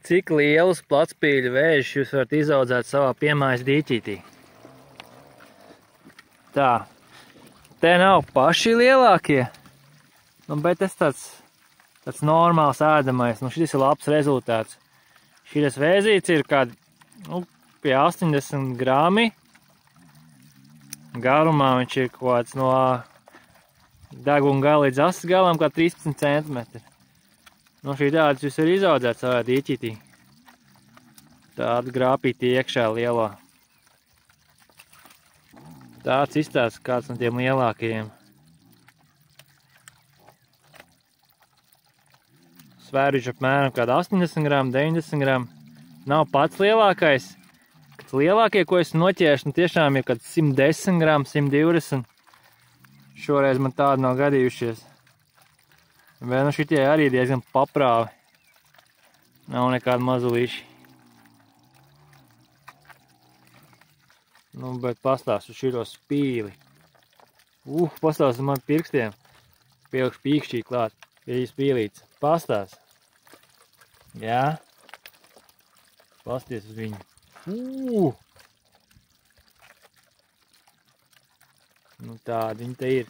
Cik lielus platspīļu vēžus jūs varat izaudzēt savā piemājas dīķītī? Tā. Te nav paši lielākie, bet tas tāds normāls ēdamais. Šis ir labs rezultāts. Šis vēzīts ir kādi, pie 80 grami. Garumā viņš ir kaut kāds no deguna gala līdz asas galam, kā 13 centimetri. Šī tādas jūs varat izaudzēt savā dīķītī. Tādu grāpīti iekšā lielo. Tāds izstāsts kāds no tiem lielākajiem. Svēruģi apmēram kāda 80 gramu, 90 gramu. Nav pats lielākais. Kāds lielākie, ko es noķēšu, tiešām ir kāds 110 gramu, 120. Šoreiz man tādi nav gadījušies. Bet šitie arī diezgan paprāvi. Nav nekādi mazulīši. Bet pastāstu šito spīli. Pastāstu man pirkstiem. Pielikšu pīkšķī klāt. Ir spīlīts. Pastāst. Jā. Pasties uz viņu. Tāda viņa te ir.